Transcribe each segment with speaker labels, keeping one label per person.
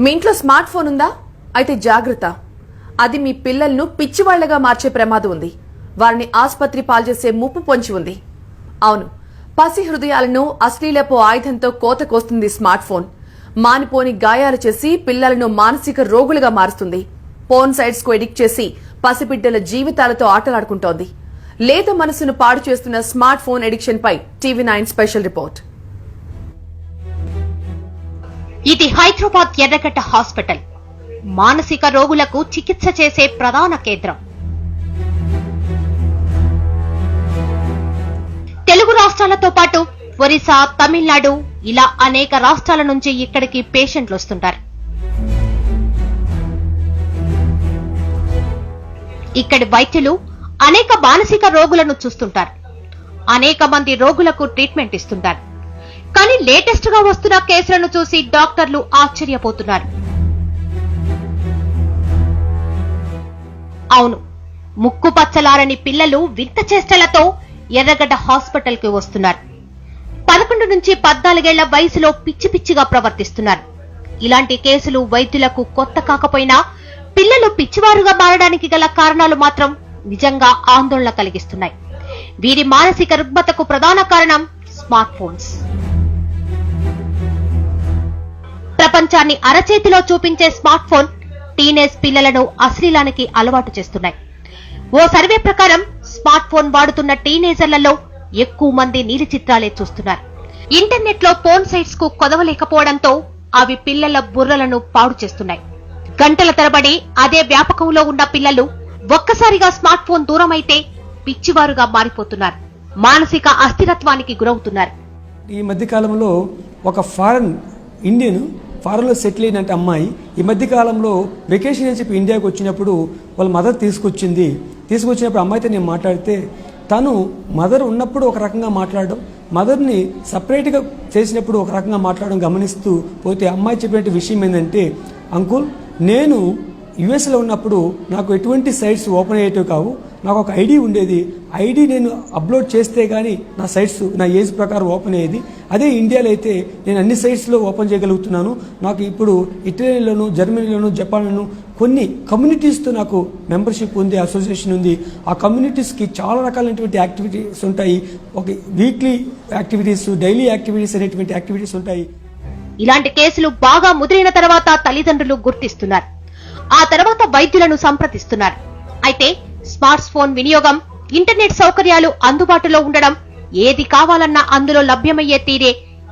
Speaker 1: మీ ఇంట్లో smart phone ఉందా? అయితే జాగ్రత్త. అది మీ పిల్లలను పిచ్చివాళ్లగా మార్చే ప్రమాదం ఉంది. వారిని ఆసుపత్రి పాల్చేసే ముప్పు పొంచి ఉంది. అవును, పసి హృదయాలను అశ్లీలపు ఆయుధంతో కోత కోస్తుంది స్మార్ట్ ఫోన్. మానిపోని గాయాలు చేసి పిల్లలను మానసిక రోగులుగా మారుస్తుంది. పోర్న్ సైట్స్ కు ఎడిక్ట్ చేసి పసిబిడ్డల జీవితాలతో ఆటలాడుకుంటోంది. లేత మనసును పాడు చేస్తున్న స్మార్ట్ ఫోన్ ఎడిక్షన్ పై TV9 స్పెషల్ రిపోర్ట్.
Speaker 2: ఇది హైదరాబాద్ ఎర్రగడ్డ హాస్పిటల్, మానసిక రోగులకు చికిత్స చేసే ప్రధాన కేంద్రం. తెలుగు రాష్ట్రాలతో పాటు ఒరిస్సా, తమిళనాడు ఇలా అనేక రాష్ట్రాల నుంచి ఇక్కడికి పేషెంట్లు వస్తుంటారు. ఇక్కడి వైద్యులు అనేక మానసిక రోగులను చూస్తుంటారు. అనేక మంది రోగులకు ట్రీట్మెంట్ ఇస్తుంటారు. కానీ లేటెస్ట్ గా వస్తున్న కేసులను చూసి డాక్టర్లు ఆశ్చర్యపోతున్నారు. అవును, ముక్కు పచ్చలారని పిల్లలు వింత చేష్టలతో ఎర్రగడ్డ హాస్పిటల్ కి వస్తున్నారు. 11 నుంచి 14 ఏళ్ల వయసులో పిచ్చి పిచ్చిగా ప్రవర్తిస్తున్నారు. ఇలాంటి కేసులు వైద్యులకు కొత్త కాకపోయినా పిల్లలు పిచ్చివారుగా మారడానికి గల కారణాలు మాత్రం నిజంగా ఆందోళన కలిగిస్తున్నాయి. వీరి మానసిక రుగ్మతకు ప్రధాన కారణం స్మార్ట్ ఫోన్స్. ప్రపంచాన్ని అరచేతిలో చూపించే స్మార్ట్ ఫోన్ టీనేజ్ పిల్లలను అశ్లీలానికి అలవాటు చేస్తున్నాయి. ఓ సర్వే ప్రకారం స్మార్ట్ ఫోన్ వాడుతున్న టీనేజర్లలో ఎక్కువ మంది నీలి చిత్రాలే చూస్తున్నారు. ఇంటర్నెట్ లో పోర్న్ సైట్స్ కు కొదవలేకపోవడంతో అవి పిల్లల బుర్రలను పాడు చేస్తున్నాయి. గంటల తరబడి అదే వ్యాపకంలో ఉన్న పిల్లలు ఒక్కసారిగా స్మార్ట్ ఫోన్ దూరమైతే పిచ్చివారుగా మారిపోతున్నారు. మానసిక అస్థిరత్వానికి గురవుతున్నారు.
Speaker 3: ఈ మధ్య కాలంలో ఒక ఇండియన్ ఫారెన్లో సెటిల్ అయిన అమ్మాయి ఈ మధ్య కాలంలో వెకేషన్ అని చెప్పి ఇండియాకి వచ్చినప్పుడు వాళ్ళ మదర్ తీసుకొచ్చినప్పుడు అమ్మాయితో నేను మాట్లాడితే తను మదర్ ఉన్నప్పుడు ఒక రకంగా మాట్లాడడం, మదర్ని సపరేట్గా చేసినప్పుడు ఒక రకంగా మాట్లాడడం గమనిస్తూ పోతే అమ్మాయి చెప్పిన విషయం ఏంటంటే, అంకుల్ నేను యుఎస్లో ఉన్నప్పుడు నాకు ఎటువంటి సైట్స్ ఓపెన్ అయ్యేటివి కావు. నాకు ఒక ఐడి ఉండేది. ఐడి నేను అప్లోడ్ చేస్తే కానీ నా సైట్స్ నా ఏజ్ ప్రకారం ఓపెన్ అయ్యేది. అదే ఇండియాలో అయితే నేను అన్ని సైట్స్లో ఓపెన్ చేయగలుగుతున్నాను. నాకు ఇప్పుడు ఇటలీలోను, జర్మనీలోను, జపాన్లోను కొన్ని కమ్యూనిటీస్తో నాకు మెంబర్షిప్ ఉంది, అసోసియేషన్ ఉంది. ఆ కమ్యూనిటీస్కి చాలా రకాలైనటువంటి యాక్టివిటీస్ ఉంటాయి. ఒక వీక్లీ యాక్టివిటీస్, డైలీ యాక్టివిటీస్ అనేటువంటి యాక్టివిటీస్ ఉంటాయి.
Speaker 2: ఇలాంటి కేసులు బాగా ముదిరిన తర్వాత తల్లిదండ్రులు గుర్తిస్తున్నారు. ఆ తర్వాత వైద్యులను సంప్రదిస్తున్నారు. అయితే స్మార్ట్ ఫోన్ వినియోగం, ఇంటర్నెట్ సౌకర్యాలు అందుబాటులో ఉండడం, ఏది కావాలన్నా అందులో లభ్యమయ్యే తీరే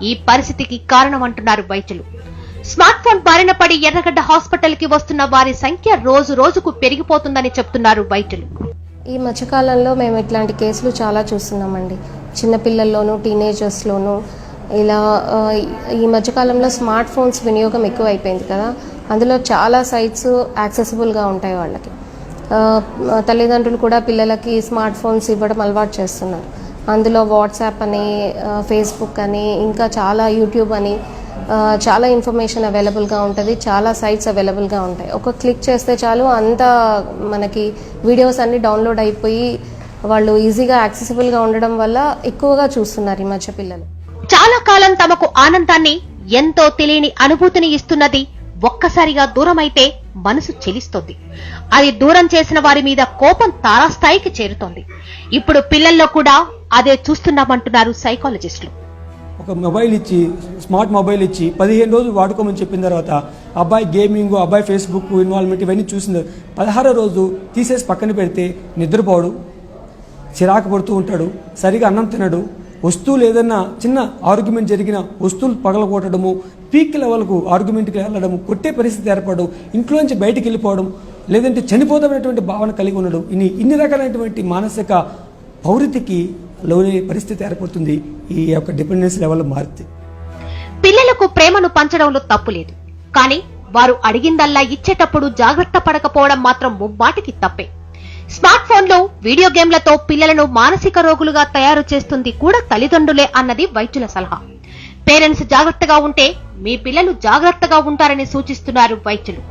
Speaker 2: ఈ పరిస్థితికి కారణమంటున్నారు వైద్యులు. స్మార్ట్ ఫోన్ బారిన పడి ఎర్రగడ్డ హాస్పిటల్ కి వస్తున్న వారి సంఖ్య రోజు రోజుకు పెరిగిపోతుందని చెప్తున్నారు వైద్యులు.
Speaker 4: ఈ మధ్యకాలంలో మేము ఇట్లాంటి కేసులు చాలా చూస్తున్నామండి. చిన్నపిల్లల్లోనూ, టీనేజర్స్లోనూ ఇలా ఈ మధ్యకాలంలో స్మార్ట్ ఫోన్స్ వినియోగం ఎక్కువ అయిపోయింది కదా. అందులో చాలా సైట్స్ యాక్సెసిబుల్గా ఉంటాయి వాళ్ళకి. తల్లిదండ్రులు కూడా పిల్లలకి స్మార్ట్ ఫోన్స్ ఇవ్వడం అలవాటు చేస్తున్నారు. అందులో వాట్సాప్ అని, ఫేస్బుక్ అని, ఇంకా చాలా యూట్యూబ్ అని చాలా ఇన్ఫర్మేషన్ అవైలబుల్గా ఉంటుంది. చాలా సైట్స్ అవైలబుల్గా ఉంటాయి. ఒక క్లిక్ చేస్తే చాలు అంతా మనకి వీడియోస్ అన్ని డౌన్లోడ్ అయిపోయి వాళ్ళు ఈజీగా యాక్సెసిబుల్గా ఉండడం వల్ల ఎక్కువగా చూస్తున్నారు ఈ మధ్య పిల్లలు.
Speaker 2: చాలా కాలం తమకు ఆనందాన్ని, ఎంతో తెలియని అనుభూతిని ఇస్తున్నది ఒక్కసారిగా దూరమైతే మనసు చెలిస్తోంది. అది దూరం చేసిన వారి మీద కోపం తారాస్థాయికి చేరుతోంది. ఇప్పుడు పిల్లల్లో కూడా అదే చూస్తున్నామంటున్నారు సైకాలజిస్టులు.
Speaker 3: ఒక మొబైల్ ఇచ్చి, స్మార్ట్ మొబైల్ ఇచ్చి 15 రోజులు వాడుకోమని చెప్పిన తర్వాత అబ్బాయి గేమింగ్, అబ్బాయి ఫేస్బుక్ ఇన్వాల్వ్మెంట్ ఇవన్నీ చూసిన 16వ రోజు తీసేసి పక్కన పెడితే నిద్రపోడు, చిరాకు పడుతూ ఉంటాడు, సరిగా అన్నం తినడు, వస్తువులు ఏదన్నా చిన్న ఆర్గ్యుమెంట్ జరిగిన వస్తువులు పగలగొట్టడము, పీక్ లెవెల్కు ఆర్గ్యుమెంట్కి వెళ్ళడము, కొట్టే పరిస్థితి ఏర్పడడం, ఇంట్లోంచి బయటికి వెళ్ళిపోవడం, లేదంటే చనిపోతామనేటువంటి భావన కలిగి ఉండడం, ఇన్ని రకాలైనటువంటి మానసిక పౌరితికి లోనే పరిస్థితి ఏర్పడుతుంది ఈ యొక్క డిపెండెన్స్ లెవెల్ మారితే.
Speaker 2: పిల్లలకు ప్రేమను పంచడంలో తప్పు లేదు. కానీ వారు అడిగిందల్లా ఇచ్చేటప్పుడు జాగ్రత్త పడకపోవడం మాత్రం ముమ్మాటికి తప్పే. స్మార్ట్ ఫోన్లో వీడియో గేమ్లతో పిల్లలను మానసిక రోగులుగా తయారు చేస్తుంది కూడా తల్లిదండ్రులే అన్నది వైద్యుల సలహా. పేరెంట్స్ జాగ్రత్తగా ఉంటే మీ పిల్లలు జాగ్రత్తగా ఉంటారని సూచిస్తున్నారు వైద్యులు.